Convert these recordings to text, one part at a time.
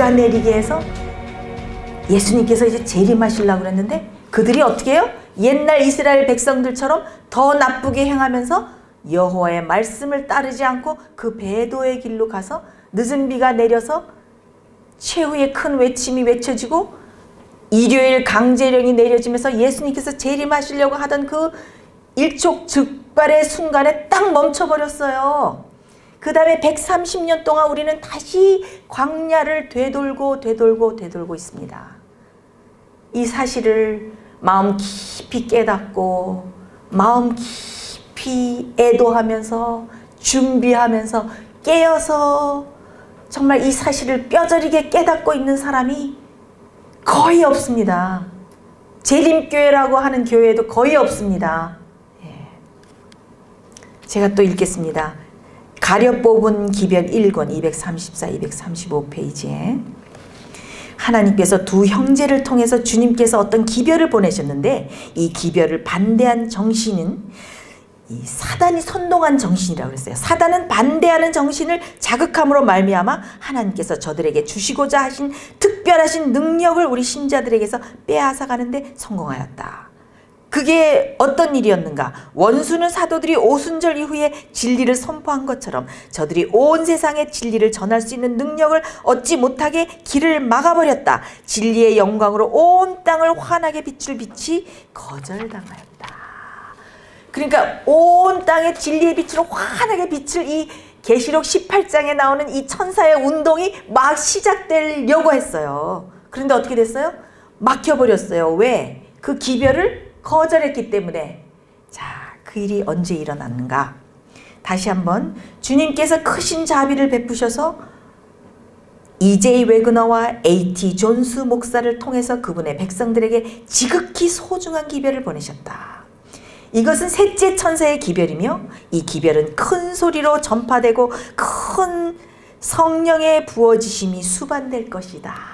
비가 내리게 해서 예수님께서 이제 재림하시려고 그랬는데 그들이 어떻게 해요? 옛날 이스라엘 백성들처럼 더 나쁘게 행하면서 여호와의 말씀을 따르지 않고 그 배도의 길로 가서 늦은 비가 내려서 최후의 큰 외침이 외쳐지고 일요일 강제령이 내려지면서 예수님께서 재림하시려고 하던 그 일촉즉발의 순간에 딱 멈춰버렸어요. 그 다음에 130년 동안 우리는 다시 광야를 되돌고 있습니다. 이 사실을 마음 깊이 깨닫고 마음 깊이 애도하면서 준비하면서 깨어서 정말 이 사실을 뼈저리게 깨닫고 있는 사람이 거의 없습니다. 재림교회라고 하는 교회도 거의 없습니다. 제가 또 읽겠습니다. 가려 뽑은 기별 1권 234, 235페이지에 하나님께서 두 형제를 통해서 주님께서 어떤 기별을 보내셨는데 이 기별을 반대한 정신은 이 사단이 선동한 정신이라고 그랬어요. 사단은 반대하는 정신을 자극함으로 말미암아 하나님께서 저들에게 주시고자 하신 특별하신 능력을 우리 신자들에게서 빼앗아가는데 성공하였다. 그게 어떤 일이었는가? 원수는 사도들이 오순절 이후에 진리를 선포한 것처럼 저들이 온 세상에 진리를 전할 수 있는 능력을 얻지 못하게 길을 막아버렸다. 진리의 영광으로 온 땅을 환하게 비출 빛이 거절당하였다. 그러니까 온 땅에 진리의 빛으로 환하게 비칠 이 계시록 18장에 나오는 이 천사의 운동이 막 시작되려고 했어요. 그런데 어떻게 됐어요? 막혀버렸어요. 왜? 그 기별을 거절했기 때문에. 자, 그 일이 언제 일어났는가? 다시 한번 주님께서 크신 자비를 베푸셔서 E.J. 웨그너와 A.T. 존스 목사를 통해서 그분의 백성들에게 지극히 소중한 기별을 보내셨다. 이것은 셋째 천사의 기별이며 이 기별은 큰 소리로 전파되고 큰 성령의 부어지심이 수반될 것이다.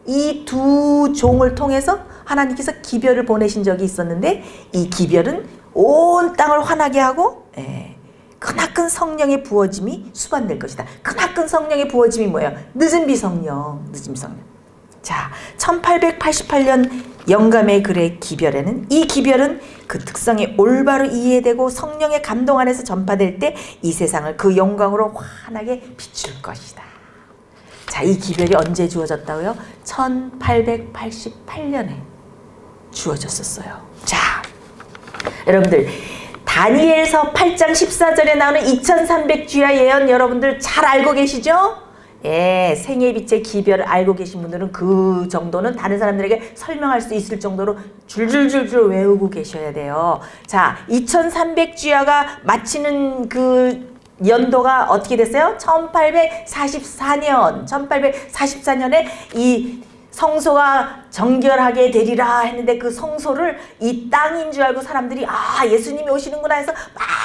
이 두 종을 통해서 하나님께서 기별을 보내신 적이 있었는데 이 기별은 온 땅을 환하게 하고 크나큰 성령의 부어짐이 수반될 것이다. 크나큰 성령의 부어짐이 뭐예요? 늦은 비 성령. 자, 1888년 영감의 글의 기별에는 이 기별은 그 특성이 올바로 이해되고 성령의 감동 안에서 전파될 때 이 세상을 그 영광으로 환하게 비출 것이다. 자, 이 기별이 언제 주어졌다고요? 1888년에 주어졌었어요. 자, 여러분들 다니엘서 8장 14절에 나오는 2300주야 예언 여러분들 잘 알고 계시죠? 예, 생의 빛의 기별을 알고 계신 분들은 그 정도는 다른 사람들에게 설명할 수 있을 정도로 줄줄줄줄 외우고 계셔야 돼요. 자, 2300주야가 마치는 그 연도가 어떻게 됐어요? 1844년에 이 성소가 정결하게 되리라 했는데 그 성소를 이 땅인 줄 알고 사람들이 예수님이 오시는구나 해서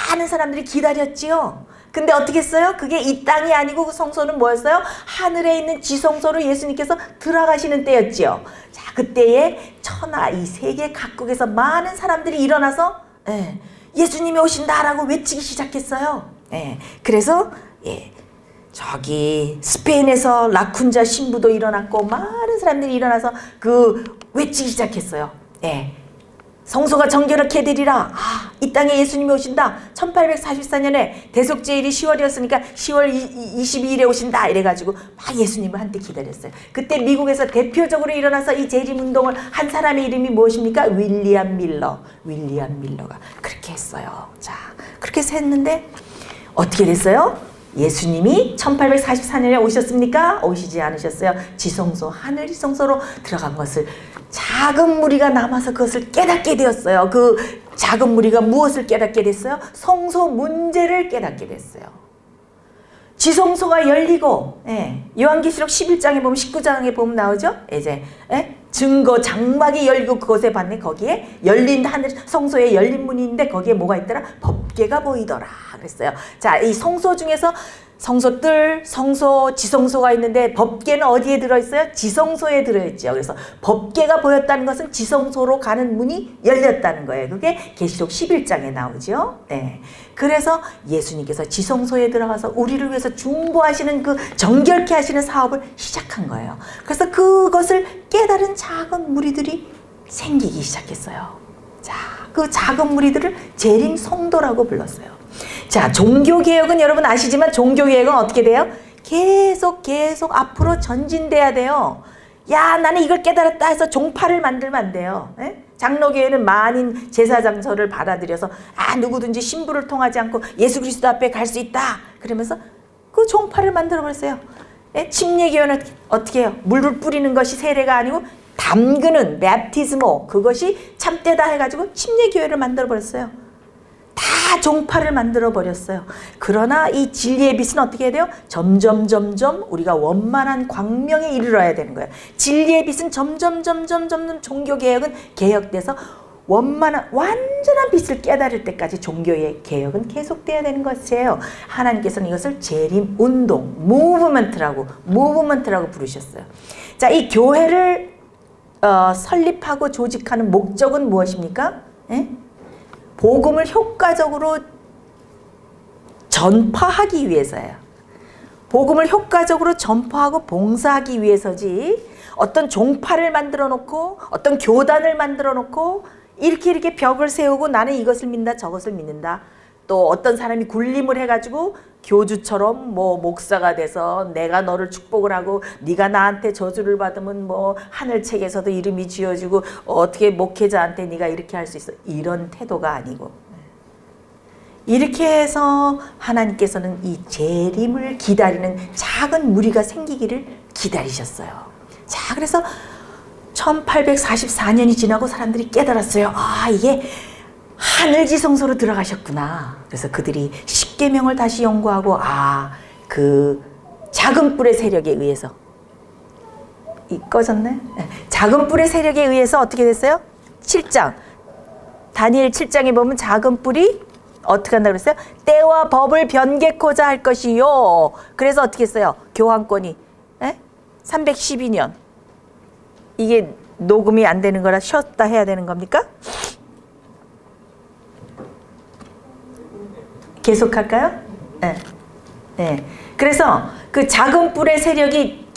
많은 사람들이 기다렸지요. 근데 어떻게 했어요? 그게 이 땅이 아니고 그 성소는 뭐였어요? 하늘에 있는 지성소로 예수님께서 들어가시는 때였지요. 자, 그때에 천하 이 세계 각국에서 많은 사람들이 일어나서 예수님이 오신다라고 외치기 시작했어요. 그래서 저기 스페인에서 라쿤자 신부도 일어났고 많은 사람들이 일어나서 그 외치기 시작했어요. 성소가 정결하게 되리라. 이 땅에 예수님이 오신다. 1844년에 대속제일이 10월이었으니까 10월 22일에 오신다. 이래가지고 막 예수님을 한때 기다렸어요. 그때 미국에서 대표적으로 일어나서 이 재림운동을 한 사람의 이름이 무엇입니까? 윌리엄 밀러가 그렇게 했어요. 자, 그렇게 해서 했는데 어떻게 됐어요? 예수님이 1844년에 오셨습니까? 오시지 않으셨어요. 지성소, 하늘 지성소로 들어간 것을 작은 무리가 남아서 그것을 깨닫게 되었어요. 그 작은 무리가 무엇을 깨닫게 됐어요? 성소 문제를 깨닫게 됐어요. 지성소가 열리고 요한계시록 11장에 보면 19장에 보면 나오죠? 이제 증거 장막이 열리고 그것에 봤네. 거기에 열린 하늘 성소에 열린 문이 있는데 거기에 뭐가 있더라? 법궤가 보이더라 그랬어요. 자, 이 성소 중에서 성소뜰, 성소, 지성소가 있는데 법궤는 어디에 들어있어요? 지성소에 들어있죠. 그래서 법궤가 보였다는 것은 지성소로 가는 문이 열렸다는 거예요. 그게 계시록 11장에 나오죠. 네. 그래서 예수님께서 지성소에 들어가서 우리를 위해서 중보하시는 그 정결케 하시는 사업을 시작한 거예요. 그래서 그것을 깨달은 작은 무리들이 생기기 시작했어요. 자, 그 작은 무리들을 재림 성도라고 불렀어요. 자, 종교개혁은 여러분 아시지만 종교개혁은 어떻게 돼요? 계속 앞으로 전진돼야 돼요. 야, 나는 이걸 깨달았다 해서 종파를 만들면 안 돼요. 에? 장로교회는 만인 제사장서를 받아들여서 누구든지 신부를 통하지 않고 예수 그리스도 앞에 갈 수 있다. 그러면서 그 종파를 만들어버렸어요. 침례교회는 어떻게 해요? 물을 뿌리는 것이 세례가 아니고 담그는 베프티스모, 그것이 참되다 해가지고 침례교회를 만들어버렸어요. 다 종파를 만들어버렸어요. 그러나 이 진리의 빛은 어떻게 해야 돼요? 점점 우리가 원만한 광명에 이르러야 되는 거예요. 진리의 빛은 점점 종교개혁은 개혁돼서 원만한 완전한 빛을 깨달을 때까지 종교의 개혁은 계속돼야 되는 것이에요. 하나님께서는 이것을 재림운동, 무브먼트라고 부르셨어요. 자, 이 교회를 설립하고 조직하는 목적은 무엇입니까? 복음을 효과적으로 전파하기 위해서예요. 복음을 효과적으로 전파하고 봉사하기 위해서지, 어떤 종파를 만들어 놓고 어떤 교단을 만들어 놓고 이렇게 벽을 세우고 나는 이것을 믿는다 저것을 믿는다, 또 어떤 사람이 군림을 해가지고 교주처럼 뭐 목사가 돼서 내가 너를 축복을 하고 네가 나한테 저주를 받으면 뭐 하늘책에서도 이름이 지어지고 어떻게 목회자한테 네가 이렇게 할 수 있어, 이런 태도가 아니고, 이렇게 해서 하나님께서는 이 재림을 기다리는 작은 무리가 생기기를 기다리셨어요. 자, 그래서 1844년이 지나고 사람들이 깨달았어요. 이게 하늘지성소로 들어가셨구나. 그래서 그들이 십계명을 다시 연구하고 그 작은 뿔의 세력에 의해서 꺼졌네? 작은 뿔의 세력에 의해서 어떻게 됐어요? 7장 다니엘 7장에 보면 작은 뿔이 어떻게 한다고 그랬어요? 때와 법을 변개코자 할 것이요. 그래서 어떻게 했어요? 교황권이 312년 이게 녹음이 안 되는 거라 쉬었다 해야 되는 겁니까? 계속할까요? 네. 그래서 그 작은 뿔의 세력이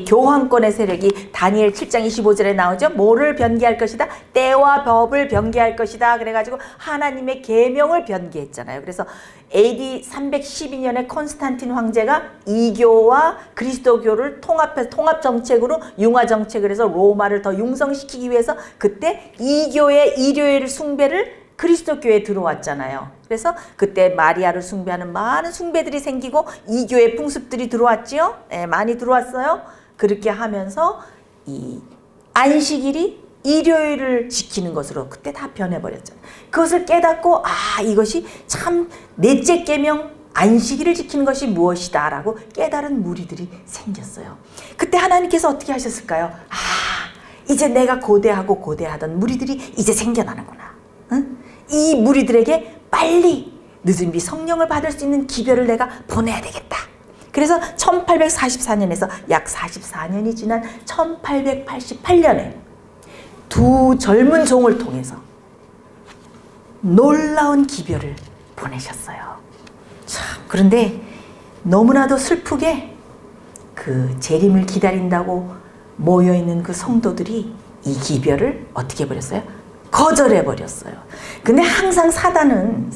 교황권의 세력이 다니엘 7장 25절에 나오죠. 뭐를 변개할 것이다? 때와 법을 변개할 것이다. 그래가지고 하나님의 계명을 변개했잖아요. 그래서 AD 312년에 콘스탄틴 황제가 이교와 그리스도교를 통합 정책으로 융화 정책을 해서 로마를 더 융성시키기 위해서 그때 이교의 일요일 숭배를 그리스도교에 들어왔잖아요. 그래서 그때 마리아를 숭배하는 많은 숭배들이 생기고 이교의 풍습들이 들어왔지요. 많이 들어왔어요. 그렇게 하면서 이 안식일이 일요일을 지키는 것으로 그때 다 변해버렸잖아요. 그것을 깨닫고 이것이 참 넷째 계명 안식일을 지키는 것이 무엇이다 라고 깨달은 무리들이 생겼어요. 그때 하나님께서 어떻게 하셨을까요? 이제 내가 고대하던 무리들이 이제 생겨나는구나. 응? 이 무리들에게 빨리 늦은 비 성령을 받을 수 있는 기별을 내가 보내야 되겠다. 그래서 1844년에서 약 44년이 지난 1888년에 두 젊은 종을 통해서 놀라운 기별을 보내셨어요. 참, 그런데 너무나도 슬프게 그 재림을 기다린다고 모여있는 그 성도들이 이 기별을 어떻게 해버렸어요? 거절해버렸어요. 근데 항상 사단은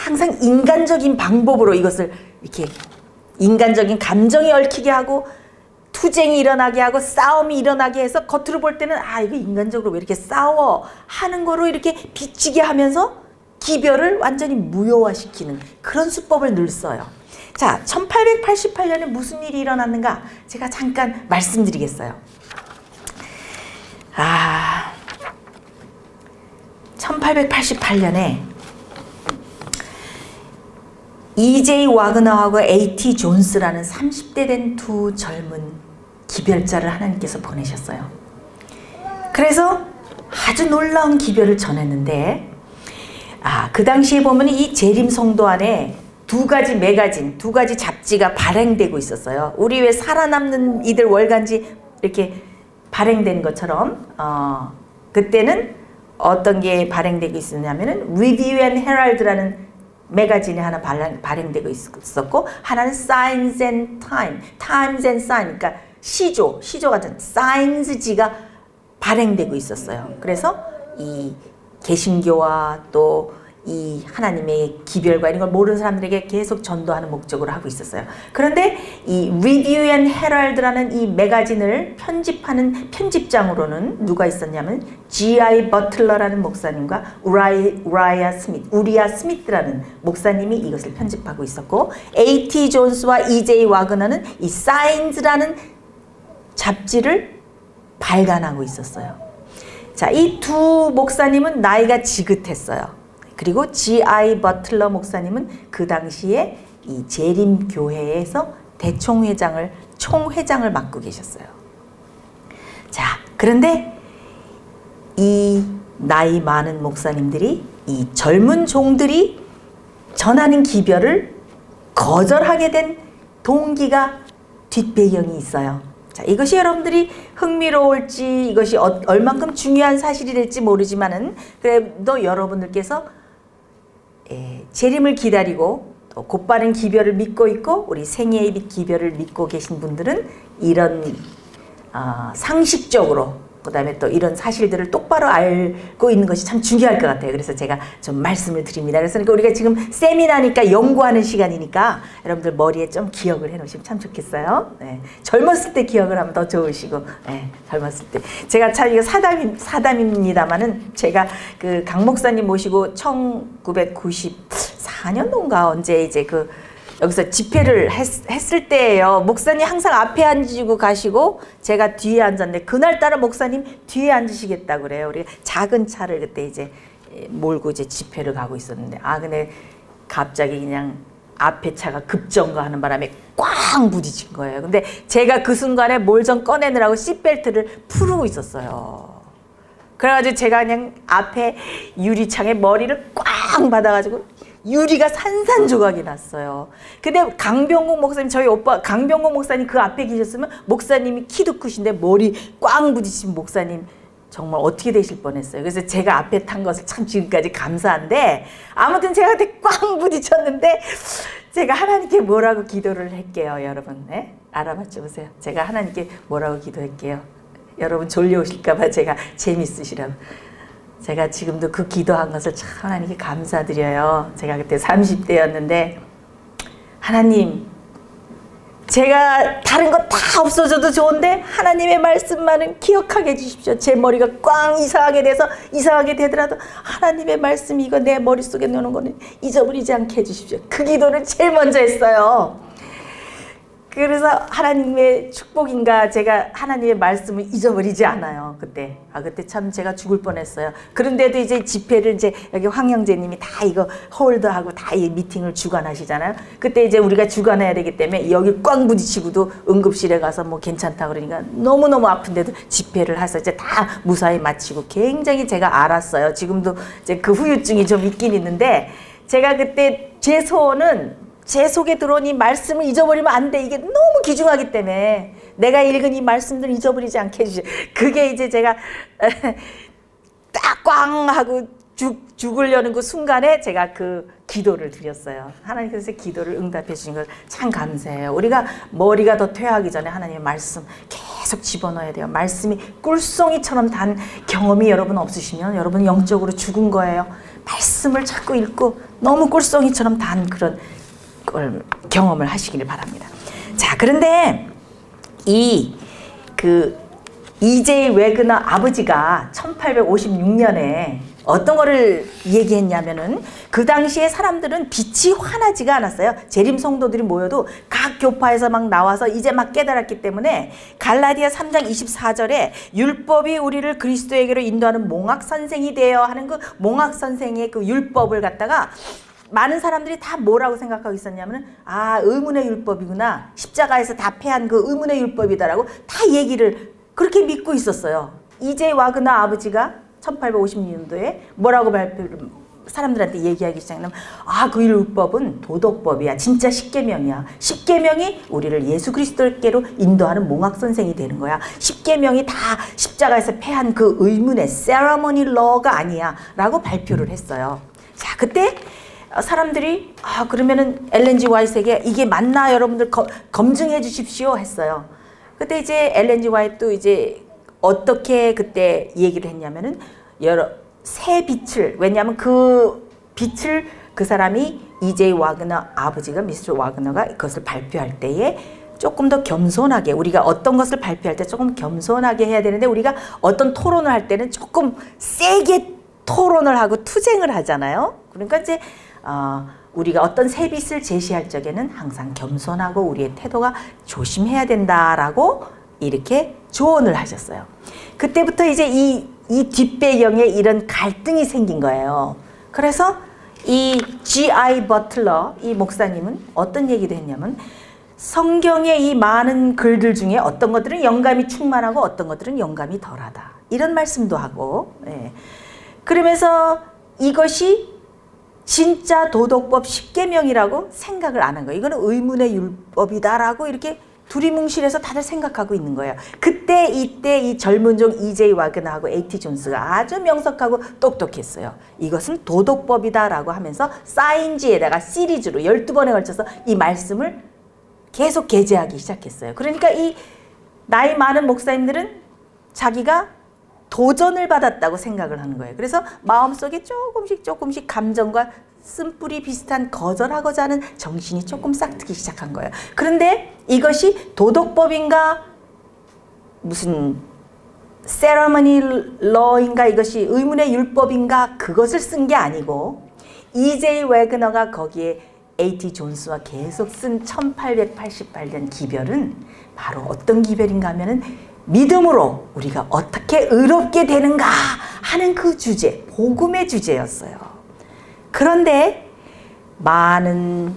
항상 인간적인 방법으로 이것을 이렇게 인간적인 감정이 얽히게 하고 투쟁이 일어나게 하고 싸움이 일어나게 해서 겉으로 볼 때는 이거 인간적으로 왜 이렇게 싸워 하는 거로 이렇게 비치게 하면서 기별을 완전히 무효화시키는 그런 수법을 늘 써요. 자, 1888년에 무슨 일이 일어났는가 제가 잠깐 말씀드리겠어요. 1888년에 E.J. 와그너하고 A.T. 존스라는 30대 된 두 젊은 기별자를 하나님께서 보내셨어요. 그래서 아주 놀라운 기별을 전했는데 그 당시에 보면 이 재림 성도 안에 두 가지 매거진, 두 가지 잡지가 발행되고 있었어요. 우리 왜 살아남는 이들 월간지 이렇게 발행된 것처럼 그때는 어떤 게 발행되고 있었냐면은 Review and Herald라는 매거진이 하나 발행되고 있었고, 하나는 Signs and Time, Times and Sign, 그러니까 시조 같은 Signs지가 발행되고 있었어요. 그래서 이 개신교와 또 이 하나님의 기별과 이런 걸 모르는 사람들에게 계속 전도하는 목적으로 하고 있었어요. 그런데 이 Review and Herald라는 이 매거진을 편집하는 편집장으로는 누가 있었냐면 G.I. 버틀러라는 목사님과 우리아 스미스라는 목사님이 이것을 편집하고 있었고, A.T. 존스와 E.J. 와그너는 이 Signs라는 잡지를 발간하고 있었어요. 자, 이 두 목사님은 나이가 지긋했어요. 그리고 G.I. 버틀러 목사님은 그 당시에 이 재림교회에서 총회장을 맡고 계셨어요. 자, 그런데 이 나이 많은 목사님들이 이 젊은 종들이 전하는 기별을 거절하게 된 동기가 뒷배경이 있어요. 자, 이것이 여러분들이 흥미로울지, 이것이 얼만큼 중요한 사실이 될지 모르지만은, 그래도 여러분들께서 재림을 기다리고 또 곧바른 기별을 믿고 있고 우리 생애의 빛 기별을 믿고 계신 분들은 이런 상식적으로, 그 다음에 또 이런 사실들을 똑바로 알고 있는 것이 참 중요할 것 같아요. 그래서 제가 좀 말씀을 드립니다. 그래서 우리가 지금 세미나니까 연구하는 시간이니까 여러분들 머리에 좀 기억을 해 놓으시면 참 좋겠어요. 네. 젊었을 때 기억을 하면 더 좋으시고, 네. 젊었을 때. 제가 참 이거 사담입니다만은 제가 그 강 목사님 모시고 1994년도인가 언제 이제 여기서 집회를 했을 때예요. 목사님 항상 앞에 앉으시고 가시고 제가 뒤에 앉았는데, 그날따라 목사님 뒤에 앉으시겠다고 그래요. 우리 작은 차를 그때 이제 몰고 이제 집회를 가고 있었는데, 근데 갑자기 그냥 앞에 차가 급정거하는 바람에 꽝 부딪힌 거예요. 근데 제가 그 순간에 뭘 좀 꺼내느라고 시트벨트를 풀고 있었어요. 그래가지고 제가 그냥 앞에 유리창에 머리를 꽝 받아가지고 유리가 산산조각이 났어요. 근데 강병국 목사님, 저희 오빠 강병국 목사님 그 앞에 계셨으면, 목사님이 키도 크신데 머리 꽝 부딪힌 목사님 정말 어떻게 되실 뻔했어요. 그래서 제가 앞에 탄 것을 참 지금까지 감사한데, 아무튼 제가 그때 꽝 부딪혔는데 제가 하나님께 뭐라고 기도를 할게요. 여러분, 네? 알아맞혀 보세요. 제가 하나님께 뭐라고 기도할게요. 여러분 졸려오실까 봐 제가 재밌으시라고. 제가 지금도 그 기도한 것을 참 하나님께 감사드려요. 제가 그때 30대였는데, 하나님, 제가 다른 거 다 없어져도 좋은데 하나님의 말씀만은 기억하게 해주십시오. 제 머리가 꽝 이상하게 되더라도 하나님의 말씀이 이거 내 머릿속에 넣는 거는 잊어버리지 않게 해주십시오. 그 기도를 제일 먼저 했어요. 그래서 하나님의 축복인가 제가 하나님의 말씀을 잊어버리지 않아요. 그때 참 제가 죽을 뻔했어요. 그런데도 이제 집회를 이제 여기 황 형제님이 다 이거 홀드하고 다 이 미팅을 주관하시잖아요. 그때 이제 우리가 주관해야 되기 때문에 여기 꽝 부딪히고도 응급실에 가서 뭐 괜찮다 그러니까 너무너무 아픈데도 집회를 해서 이제 다 무사히 마치고 굉장히 제가 알았어요. 지금도 이제 그 후유증이 좀 있긴 있는데, 제가 그때 제 소원은 제 속에 들어온 이 말씀을 잊어버리면 안 돼. 이게 너무 귀중하기 때문에 내가 읽은 이 말씀들을 잊어버리지 않게 해주세요. 그게 이제 제가 딱 꽝 하고 죽으려는 그 순간에 제가 그 기도를 드렸어요. 하나님께서 기도를 응답해 주신 걸 참 감사해요. 우리가 머리가 더 퇴하기 전에 하나님의 말씀 계속 집어넣어야 돼요. 말씀이 꿀송이처럼 단 경험이 여러분 없으시면 여러분 영적으로 죽은 거예요. 말씀을 자꾸 읽고 너무 꿀송이처럼 단 그런 걸 경험을 하시기를 바랍니다. 자, 그런데 E.J. 와그너 아버지가 1856년에 어떤 거를 얘기했냐면은, 그 당시에 사람들은 빛이 환하지가 않았어요. 재림 성도들이 모여도 각 교파에서 막 나와서 이제 막 깨달았기 때문에 갈라디아 3장 24절에 율법이 우리를 그리스도에게로 인도하는 몽학 선생이 되어 하는 그 몽학 선생의 그 율법을 갖다가 많은 사람들이 다 뭐라고 생각하고 있었냐면은, 의문의 율법이구나, 십자가에서 다 패한 그 의문의 율법이다라고 다 얘기를 그렇게 믿고 있었어요. E.J. 와그너 아버지가 1856년도에 뭐라고 사람들한테 얘기하기 시작하면 그 율법은 도덕법이야. 진짜 십계명이야. 십계명이 우리를 예수 그리스도께로 인도하는 몽학선생이 되는 거야. 십계명이 다 십자가에서 패한 그 의문의 세러머니 러가 아니야 라고 발표를 했어요. 자, 그때 사람들이 그러면은 엘렌 G 화이트에게 이게 맞나 여러분들 검증해 주십시오 했어요. 그때 이제 엘렌 G 화이트도 이제 어떻게 그때 얘기를 했냐면은 새 빛을, 왜냐하면 그 빛을 그 사람이 E.J. 와그너 아버지가 미스터 와그너가 그것을 발표할 때에 조금 더 겸손하게, 우리가 어떤 것을 발표할 때 조금 겸손하게 해야 되는데 우리가 어떤 토론을 할 때는 조금 세게 토론을 하고 투쟁을 하잖아요. 그러니까 이제 우리가 어떤 새 빛을 제시할 적에는 항상 겸손하고 우리의 태도가 조심해야 된다라고 이렇게 조언을 하셨어요. 그때부터 이제 이 뒷배경에 이런 갈등이 생긴 거예요. 그래서 이 G.I. 버틀러 이 목사님은 어떤 얘기도 했냐면 성경의 이 많은 글들 중에 어떤 것들은 영감이 충만하고 어떤 것들은 영감이 덜하다. 이런 말씀도 하고, 그러면서 이것이 진짜 도덕법 십계명이라고 생각을 안 한 거예요. 이거는 의문의 율법이다라고 이렇게 두리뭉실해서 다들 생각하고 있는 거예요. 이때 이 젊은 종 E.J. 와그너하고 A.T. 존스가 아주 명석하고 똑똑했어요. 이것은 도덕법이다라고 하면서 사인지에다가 시리즈로 12번에 걸쳐서 이 말씀을 계속 게재하기 시작했어요. 그러니까 이 나이 많은 목사님들은 자기가 도전을 받았다고 생각을 하는 거예요. 그래서 마음속에 조금씩 감정과 쓴뿌리 비슷한 거절하고자 하는 정신이 조금 싹트기 시작한 거예요. 그런데 이것이 도덕법인가 무슨 세러머니 러인가 이것이 의문의 율법인가 그것을 쓴 게 아니고 E.J. 와그너가 거기에 A.T. 존스와 계속 쓴 1888년 기별은 바로 어떤 기별인가 하면은 믿음으로 우리가 어떻게 의롭게 되는가 하는 그 주제, 복음의 주제였어요. 그런데 많은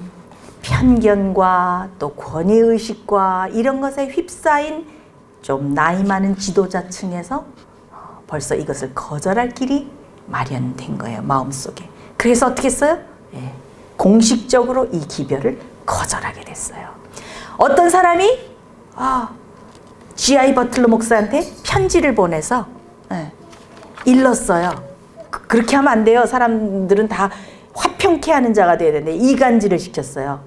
편견과 또 권위의식과 이런 것에 휩싸인 좀 나이 많은 지도자층에서 벌써 이것을 거절할 길이 마련된 거예요. 마음속에. 그래서 어떻게 했어요? 공식적으로 이 기별을 거절하게 됐어요. 어떤 사람이 G.I. 버틀러 목사한테 편지를 보내서 일렀어요. 그렇게 하면 안 돼요. 사람들은 다 화평케 하는 자가 돼야 되는데 이간질을 시켰어요.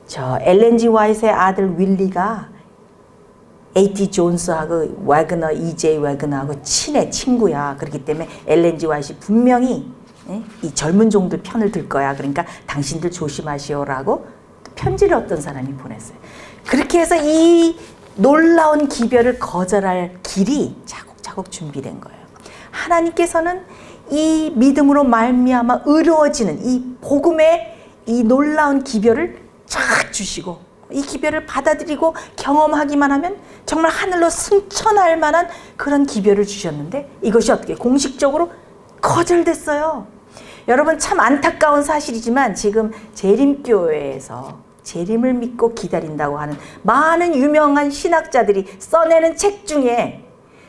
저 엘렌 G 화이트의 아들 윌리가 A.T. 존스하고 와그너, E.J. 와그너하고 친구야. 그렇기 때문에 엘렌 G 화이트이 분명히 이 젊은 종들 편을 들 거야. 그러니까 당신들 조심하시오라고 편지를 어떤 사람이 보냈어요. 그렇게 해서 이 놀라운 기별을 거절할 길이 차곡차곡 준비된 거예요. 하나님께서는 이 믿음으로 말미암아 의로워지는 이 복음의 이 놀라운 기별을 쫙 주시고 이 기별을 받아들이고 경험하기만 하면 정말 하늘로 승천할 만한 그런 기별을 주셨는데 이것이 어떻게 공식적으로 거절됐어요. 여러분 참 안타까운 사실이지만 지금 재림교회에서 재림을 믿고 기다린다고 하는 많은 유명한 신학자들이 써내는 책 중에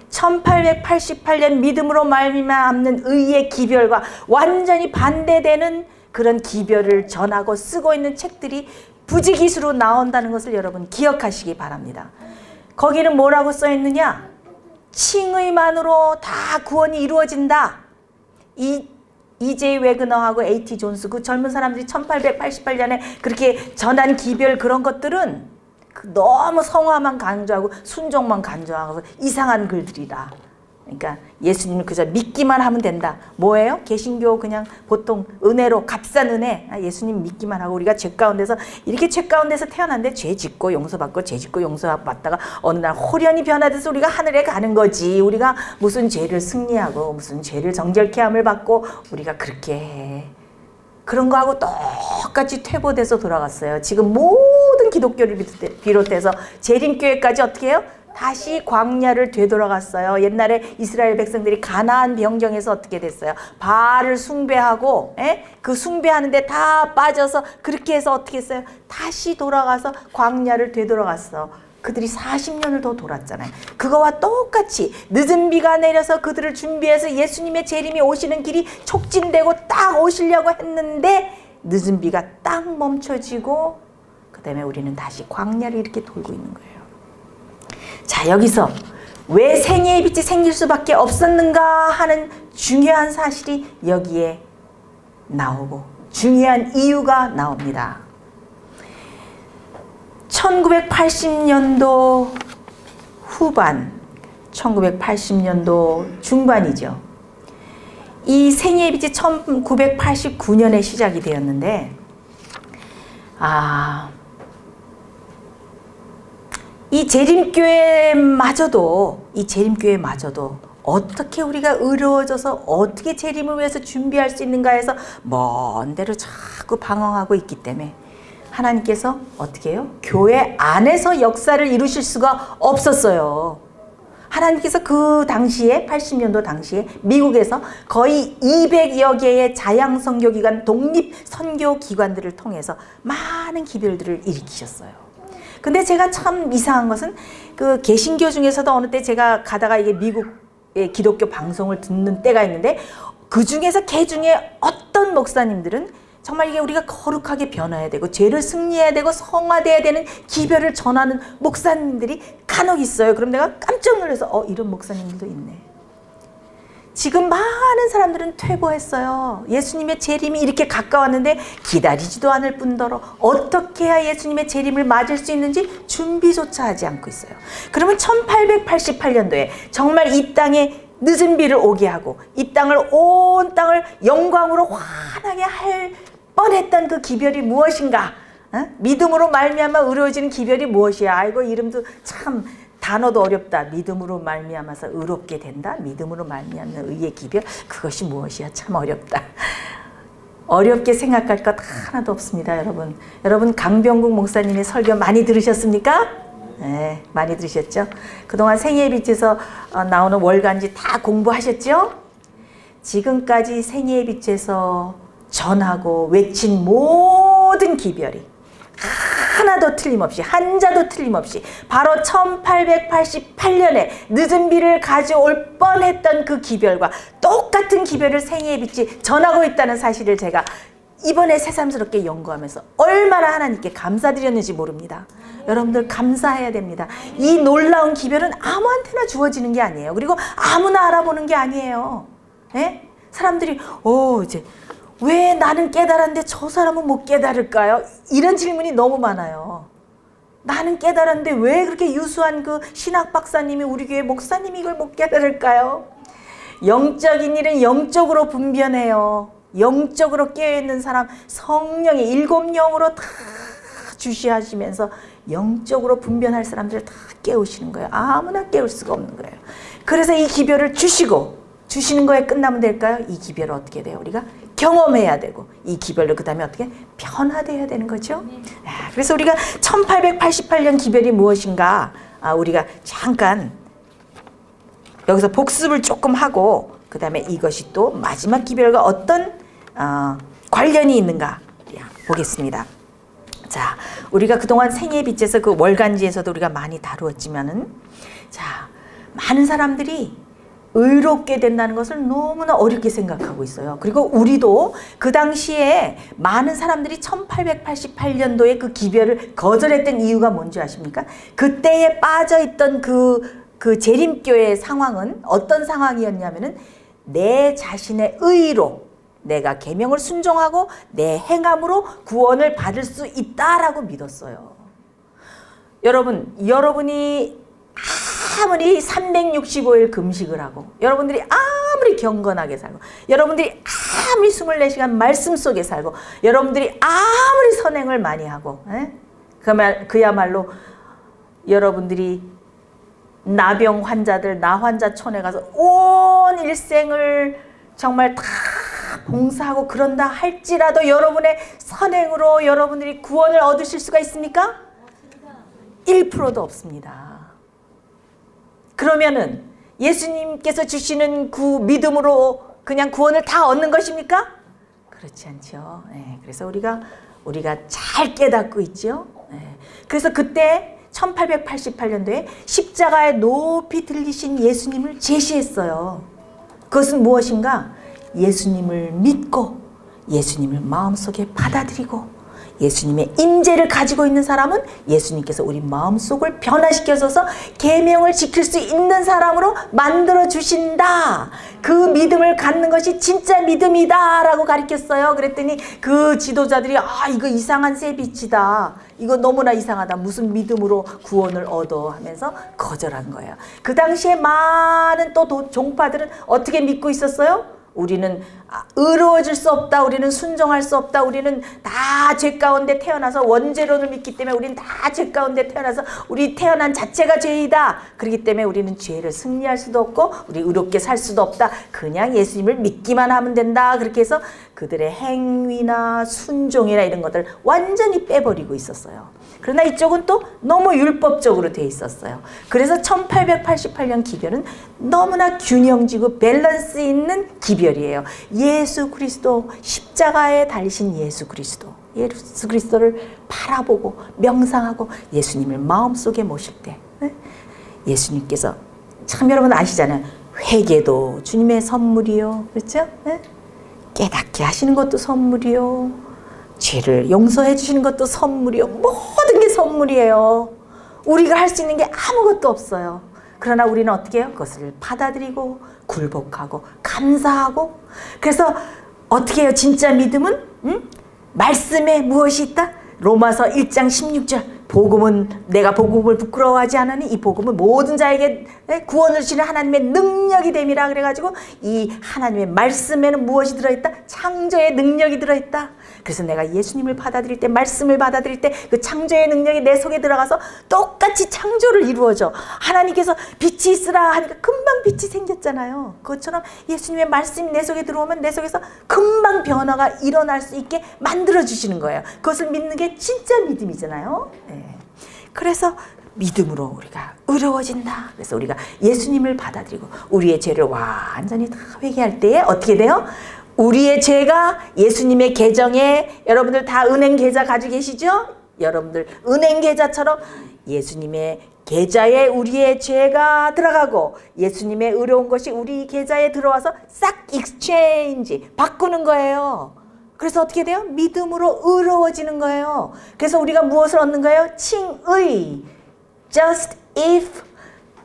1888년 믿음으로 말미암는 의의 기별과 완전히 반대되는 그런 기별을 전하고 쓰고 있는 책들이 부지기수로 나온다는 것을 여러분 기억하시기 바랍니다. 거기는 뭐라고 써 있느냐? 칭의만으로 다 구원이 이루어진다. E.J. 와그너하고 A.T. 존스 그 젊은 사람들이 1888년에 그렇게 전한 기별 그런 것들은 너무 성화만 강조하고 순종만 강조하고 이상한 글들이다. 그러니까 예수님을 그저 믿기만 하면 된다. 뭐예요? 개신교 그냥 보통 은혜로 값싼 은혜. 예수님 믿기만 하고 우리가 죄 가운데서 이렇게 죄 가운데서 태어났는데 죄 짓고 용서받고 죄 짓고 용서받다가 어느 날 홀연히 변화돼서 우리가 하늘에 가는 거지. 우리가 무슨 죄를 승리하고 무슨 죄를 정결케 함을 받고 우리가 그렇게 해. 그런 거하고 똑같이 퇴보돼서 돌아갔어요. 지금 모든 기독교를 비롯해서 재림교회까지 어떻게 해요? 다시 광야를 되돌아갔어요. 옛날에 이스라엘 백성들이 가나안 병정에서 어떻게 됐어요? 바알을 숭배하고 그 숭배하는데 다 빠져서 그렇게 해서 어떻게 했어요? 다시 돌아가서 광야를 되돌아갔어. 그들이 40년을 더 돌았잖아요. 그거와 똑같이 늦은 비가 내려서 그들을 준비해서 예수님의 재림이 오시는 길이 촉진되고 딱 오시려고 했는데 늦은 비가 딱 멈춰지고 그 다음에 우리는 다시 광야를 이렇게 돌고 있는 거예요. 자, 여기서 왜 생애의 빛이 생길 수밖에 없었는가 하는 중요한 사실이 여기에 나오고 중요한 이유가 나옵니다. 1980년도 후반, 1980년도 중반이죠. 이 생애의 빛이 1989년에 시작이 되었는데 이 재림교회마저도 어떻게 우리가 의로워져서 어떻게 재림을 위해서 준비할 수 있는가 해서 먼 데로 자꾸 방황하고 있기 때문에 하나님께서 어떻게 해요? 교회 안에서 역사를 이루실 수가 없었어요. 하나님께서 그 당시에 80년도 당시에 미국에서 거의 200여 개의 자양 선교기관, 독립 선교기관들을 통해서 많은 기별들을 일으키셨어요. 근데 제가 참 이상한 것은 그 개신교 중에서도 어느 때 제가 가다가 이게 미국의 기독교 방송을 듣는 때가 있는데 그 중에서 개 중에 어떤 목사님들은 정말 이게 우리가 거룩하게 변화해야 되고 죄를 승리해야 되고 성화돼야 되는 기별을 전하는 목사님들이 간혹 있어요. 그럼 내가 깜짝 놀라서 이런 목사님들도 있네. 지금 많은 사람들은 퇴보했어요. 예수님의 재림이 이렇게 가까웠는데 기다리지도 않을 뿐더러 어떻게 해야 예수님의 재림을 맞을 수 있는지 준비조차 하지 않고 있어요. 그러면 1888년도에 정말 이 땅에 늦은 비를 오게 하고 이 땅을 온 땅을 영광으로 환하게 할 뻔했던 그 기별이 무엇인가? 믿음으로 말미암아 의로워지는 기별이 무엇이야? 아이고 이름도 참 단어도 어렵다. 믿음으로 말미암아서 의롭게 된다. 믿음으로 말미암는 의의 기별. 그것이 무엇이야? 참 어렵다. 어렵게 생각할 것 하나도 없습니다, 여러분. 여러분 강병국 목사님의 설교 많이 들으셨습니까? 네, 많이 들으셨죠? 그동안 생애의 빛에서 나오는 월간지 다 공부하셨죠? 지금까지 생애의 빛에서 전하고 외친 모든 기별이 하나도 틀림없이 한자도 틀림없이 바로 1888년에 늦은 비를 가져올 뻔했던 그 기별과 똑같은 기별을 생애의 빛이 전하고 있다는 사실을 제가 이번에 새삼스럽게 연구하면서 얼마나 하나님께 감사드렸는지 모릅니다. 여러분들 감사해야 됩니다. 이 놀라운 기별은 아무한테나 주어지는 게 아니에요. 그리고 아무나 알아보는 게 아니에요. 예? 사람들이 이제 왜 나는 깨달았는데 저 사람은 못 깨달을까요? 이런 질문이 너무 많아요. 나는 깨달았는데 왜 그렇게 유수한 그 신학 박사님이 우리 교회 목사님이 이걸 못 깨달을까요? 영적인 일은 영적으로 분별해요. 영적으로 깨어있는 사람 성령이 일곱 영으로 다 주시하시면서 영적으로 분별할 사람들을 다 깨우시는 거예요. 아무나 깨울 수가 없는 거예요. 그래서 이 기별을 주시는 거에 끝나면 될까요? 이 기별을 어떻게 돼요? 우리가 경험해야 되고 이 기별로 그 다음에 어떻게 변화돼야 되는 거죠. 그래서 우리가 1888년 기별이 무엇인가 우리가 잠깐 여기서 복습을 조금 하고 그 다음에 이것이 또 마지막 기별과 어떤 관련이 있는가 보겠습니다. 자, 우리가 그동안 생애의 빛에서 그 월간지에서도 우리가 많이 다루었지만은 자, 많은 사람들이 의롭게 된다는 것을 너무나 어렵게 생각하고 있어요. 그리고 우리도 그 당시에 많은 사람들이 1888년도에 그 기별을 거절했던 이유가 뭔지 아십니까? 그때에 빠져있던 그 재림교회의 상황은 어떤 상황이었냐면은 내 자신의 의로 내가 계명을 순종하고 내 행함으로 구원을 받을 수 있다라고 믿었어요. 여러분이 아무리 365일 금식을 하고 여러분들이 아무리 경건하게 살고 여러분들이 아무리 24시간 말씀 속에 살고 여러분들이 아무리 선행을 많이 하고 그야말로 여러분들이 나병 환자들 나환자촌에 가서 온 일생을 정말 다 봉사하고 그런다 할지라도 여러분의 선행으로 여러분들이 구원을 얻으실 수가 있습니까? 1%도 없습니다. 그러면은 예수님께서 주시는 그 믿음으로 그냥 구원을 다 얻는 것입니까? 그렇지 않죠. 그래서 우리가 잘 깨닫고 있죠. 그래서 그때 1888년도에 십자가에 높이 들리신 예수님을 제시했어요. 그것은 무엇인가? 예수님을 믿고 예수님을 마음속에 받아들이고 예수님의 임재를 가지고 있는 사람은 예수님께서 우리 마음속을 변화시켜줘서 계명을 지킬 수 있는 사람으로 만들어 주신다. 그 믿음을 갖는 것이 진짜 믿음이다 라고 가르쳤어요. 그랬더니 그 지도자들이 이거 이상한 새빛이다. 이거 너무나 이상하다. 무슨 믿음으로 구원을 얻어 하면서 거절한 거예요. 그 당시에 많은 또 종파들은 어떻게 믿고 있었어요? 우리는 의로워질 수 없다. 우리는 순종할 수 없다. 우리는 다 죄 가운데 태어나서 원죄론을 믿기 때문에 우리는 다 죄 가운데 태어나서 우리 태어난 자체가 죄이다. 그렇기 때문에 우리는 죄를 승리할 수도 없고 우리 의롭게 살 수도 없다. 그냥 예수님을 믿기만 하면 된다. 그렇게 해서 그들의 행위나 순종이나 이런 것들을 완전히 빼버리고 있었어요. 그러나 이쪽은 또 너무 율법적으로 돼 있었어요. 그래서 1888년 기별은 너무나 균형지고 밸런스 있는 기별이에요. 예수 그리스도, 십자가에 달리신 예수 그리스도를 바라보고 명상하고 예수님을 마음속에 모실 때 예수님께서 참 여러분 아시잖아요. 회개도 주님의 선물이요. 그렇죠? 깨닫게 하시는 것도 선물이요. 죄를 용서해 주시는 것도 선물이요. 모든 게 선물이에요. 우리가 할 수 있는 게 아무것도 없어요. 그러나 우리는 어떻게 해요? 그것을 받아들이고 굴복하고 감사하고. 그래서 어떻게 해요? 진짜 믿음은 말씀에 무엇이 있다? 로마서 1장 16절 복음은 내가 복음을 부끄러워하지 않으니 이 복음은 모든 자에게 구원을 주시는 하나님의 능력이 됨이라. 그래가지고 이 하나님의 말씀에는 무엇이 들어있다? 창조의 능력이 들어있다. 그래서 내가 예수님을 받아들일 때, 말씀을 받아들일 때 그 창조의 능력이 내 속에 들어가서 똑같이 창조를 이루어져. 하나님께서 빛이 있으라 하니까 금방 빛이 생겼잖아요. 그것처럼 예수님의 말씀이 내 속에 들어오면 내 속에서 금방 변화가 일어날 수 있게 만들어주시는 거예요. 그것을 믿는 게 진짜 믿음이잖아요. 그래서 믿음으로 우리가 의로워진다. 그래서 우리가 예수님을 받아들이고 우리의 죄를 완전히 다 회개할 때에 어떻게 돼요? 우리의 죄가 예수님의 계정에, 여러분들 다 은행 계좌 가지고 계시죠? 여러분들 은행 계좌처럼 예수님의 계좌에 우리의 죄가 들어가고 예수님의 의로운 것이 우리 계좌에 들어와서 싹 익스체인지 바꾸는 거예요. 그래서 어떻게 돼요? 믿음으로 의로워지는 거예요. 그래서 우리가 무엇을 얻는 거예요? 칭의. Just if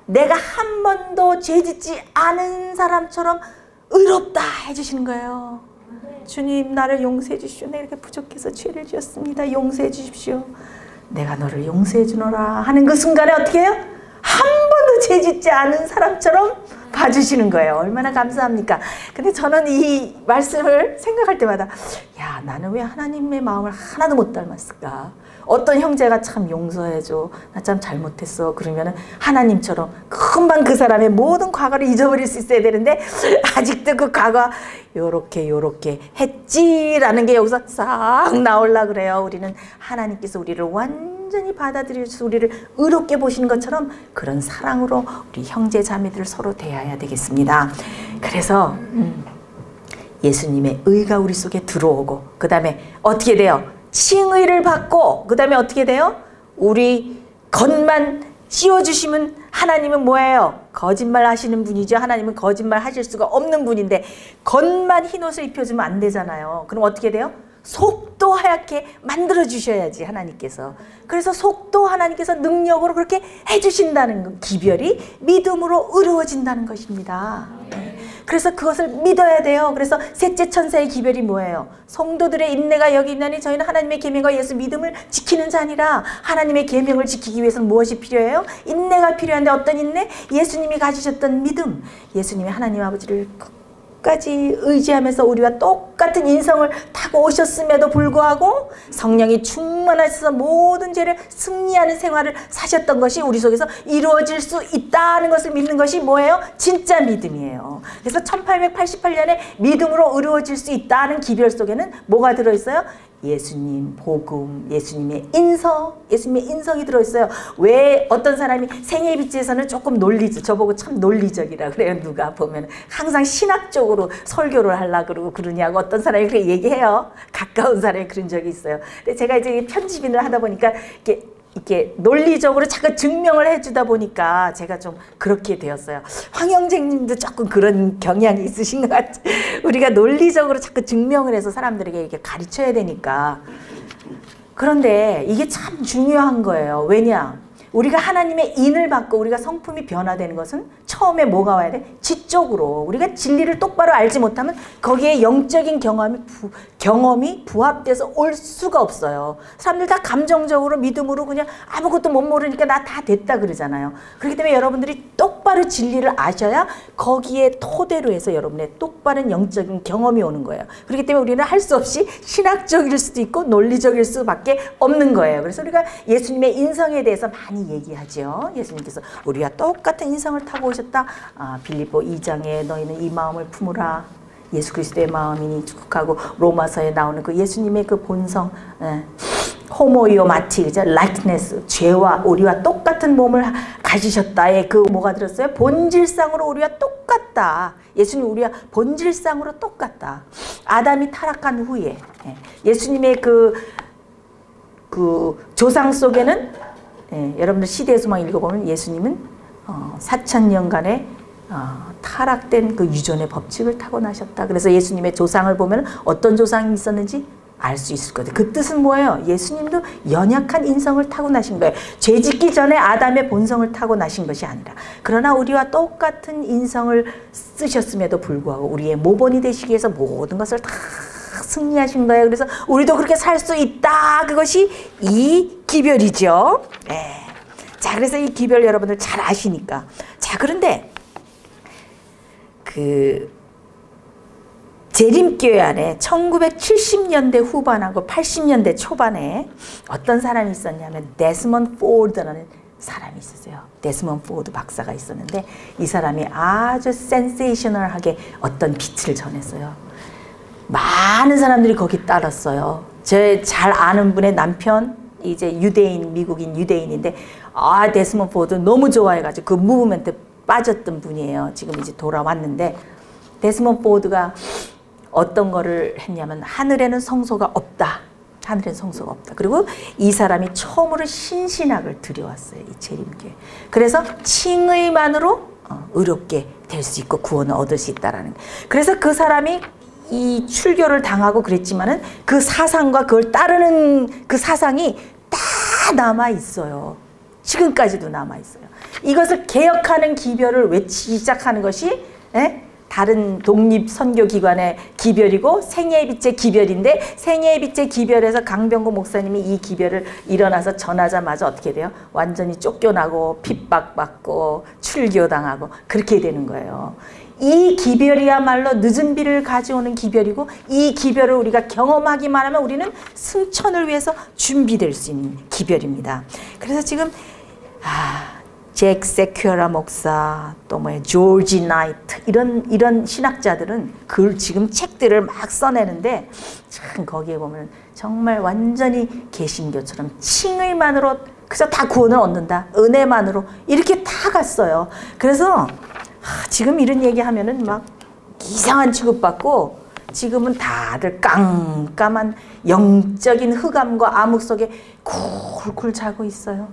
내가 한 번도 죄짓지 않은 사람처럼 의롭다 해주시는 거예요. 주님 나를 용서해 주십시오. 내가 이렇게 부족해서 죄를 지었습니다. 용서해 주십시오. 내가 너를 용서해 주노라 하는 그 순간에 어떻게 해요? 한 번도 죄짓지 않은 사람처럼 봐주시는 거예요. 얼마나 감사합니까? 근데 저는 이 말씀을 생각할 때마다 야, 나는 왜 하나님의 마음을 하나도 못 닮았을까? 어떤 형제가 참 용서해줘. 나 참 잘못했어. 그러면은 하나님처럼 금방 그 사람의 모든 과거를 잊어버릴 수 있어야 되는데 아직도 그 과거 요렇게 했지라는 게 여기서 싹 나오려고 그래요. 우리는 하나님께서 우리를 완전히 받아들여서 우리를 의롭게 보시는 것처럼 그런 사랑으로 우리 형제 자매들 서로 대해야 되겠습니다. 그래서 예수님의 의가 우리 속에 들어오고 그 다음에 어떻게 돼요? 칭의를 받고 그 다음에 어떻게 돼요? 우리 겉만 씌워주시면 하나님은 뭐예요? 거짓말 하시는 분이죠. 하나님은 거짓말 하실 수가 없는 분인데 겉만 흰옷을 입혀주면 안 되잖아요. 그럼 어떻게 돼요? 속도 하얗게 만들어 주셔야지 하나님께서. 그래서 속도 하나님께서 능력으로 그렇게 해주신다는 기별이 믿음으로 의로워진다는 것입니다. 그래서 그것을 믿어야 돼요. 그래서 셋째 천사의 기별이 뭐예요? 성도들의 인내가 여기 있나니 저희는 하나님의 계명과 예수 믿음을 지키는 자니라. 하나님의 계명을 지키기 위해서는 무엇이 필요해요? 인내가 필요한데 어떤 인내? 예수님이 가지셨던 믿음. 예수님이 하나님 아버지를 까지 의지하면서 우리와 똑같은 인성을 타고 오셨음에도 불구하고 성령이 충만하셔서 모든 죄를 승리하는 생활을 사셨던 것이 우리 속에서 이루어질 수 있다는 것을 믿는 것이 뭐예요? 진짜 믿음이에요. 그래서 1888년에 믿음으로 의로워질 수 있다는 기별 속에는 뭐가 들어있어요? 예수님 복음, 예수님의 인성이 들어있어요. 왜 어떤 사람이 생애빛에서는 조금 논리적, 저보고 참 논리적이라 그래요. 누가 보면 항상 신학적으로 설교를 하려고 그러고 그러냐고 어떤 사람이 그렇게 얘기해요. 가까운 사람이 그런 적이 있어요. 근데 제가 이제 편집인을 하다 보니까 이렇게 이렇게 논리적으로 자꾸 증명을 해주다 보니까 제가 좀 그렇게 되었어요. 황영쟁님도 조금 그런 경향이 있으신 것 같아요. 우리가 논리적으로 자꾸 증명을 해서 사람들에게 이렇게 가르쳐야 되니까. 그런데 이게 참 중요한 거예요. 왜냐? 우리가 하나님의 인을 받고 우리가 성품이 변화되는 것은 처음에 뭐가 와야 돼? 지적으로. 우리가 진리를 똑바로 알지 못하면 거기에 영적인 경험이 부합돼서 올 수가 없어요. 사람들 다 감정적으로 믿음으로 그냥 아무것도 못 모르니까 나 다 됐다 그러잖아요. 그렇기 때문에 여러분들이 똑바로 진리를 아셔야 거기에 토대로 해서 여러분의 똑바른 영적인 경험이 오는 거예요. 그렇기 때문에 우리는 할 수 없이 신학적일 수도 있고 논리적일 수밖에 없는 거예요. 그래서 우리가 예수님의 인성에 대해서 많이 얘기하죠. 예수님께서 우리와 똑같은 인성을 타고 오셨다. 빌립보 2장에 너희는 이 마음을 품으라. 예수 그리스도의 마음이니 축하고 로마서에 나오는 그 예수님의 그 본성, 호모이오마티, 그죠? 라이트네스, 죄와 우리와 똑같은 몸을 가지셨다에 그 뭐가 들었어요? 본질상으로 우리와 똑같다. 예수님 우리와 본질상으로 똑같다. 아담이 타락한 후에 예수님의 그 조상 속에는 여러분들 시대의 소망 읽어보면 예수님은 4000년간의 타락된 그 유전의 법칙을 타고나셨다. 그래서 예수님의 조상을 보면 어떤 조상이 있었는지 알 수 있을 거예요. 그 뜻은 뭐예요? 예수님도 연약한 인성을 타고나신 거예요. 죄 짓기 전에 아담의 본성을 타고나신 것이 아니라. 그러나 우리와 똑같은 인성을 쓰셨음에도 불구하고 우리의 모본이 되시기 위해서 모든 것을 다 승리하신 거예요. 그래서 우리도 그렇게 살 수 있다. 그것이 이 기별이죠. 자, 그래서 이 기별 여러분들 잘 아시니까. 자, 그런데 재림교회 안에 1970년대 후반하고 80년대 초반에 어떤 사람이 있었냐면 데스먼드 포드라는 사람이 있었어요. 데스먼드 포드 박사가 있었는데 이 사람이 아주 센세이셔널하게 어떤 빛을 전했어요. 많은 사람들이 거기 따랐어요. 제 잘 아는 분의 남편, 이제 유대인, 미국인 유대인인데, 데스먼드 포드 너무 좋아해가지고 그 무브먼트에 빠졌던 분이에요. 지금 이제 돌아왔는데, 데스먼드 포드가 어떤 거를 했냐면, 하늘에는 성소가 없다. 하늘에는 성소가 없다. 그리고 이 사람이 처음으로 신신학을 들여왔어요. 이 재림교회. 그래서 칭의만으로 의롭게 될 수 있고 구원을 얻을 수 있다라는. 그래서 그 사람이 이 출교를 당하고 그랬지만은 그 사상과 그걸 따르는 그 사상이 다 남아 있어요. 지금까지도 남아 있어요. 이것을 개혁하는 기별을 외치기 시작하는 것이 다른 독립 선교 기관의 기별이고 생애의 빛의 기별인데, 생애의 빛의 기별에서 강병구 목사님이 이 기별을 일어나서 전하자마자 어떻게 돼요? 완전히 쫓겨나고 핍박받고 출교당하고 그렇게 되는 거예요. 이 기별이야말로 늦은 비를 가져오는 기별이고, 이 기별을 우리가 경험하기만 하면 우리는 승천을 위해서 준비될 수 있는 기별입니다. 그래서 지금 잭 세큐라 목사, 또 조지 나이트 이런 신학자들은 지금 책들을 막 써내는데, 참 거기에 보면 정말 완전히 개신교처럼 칭의만으로 그래서 다 구원을 얻는다, 은혜만으로 이렇게 다 갔어요. 그래서 지금 이런 얘기하면은 막 이상한 취급받고, 지금은 다들 깜깜한 영적인 흑암과 암흑 속에 굴굴 자고 있어요.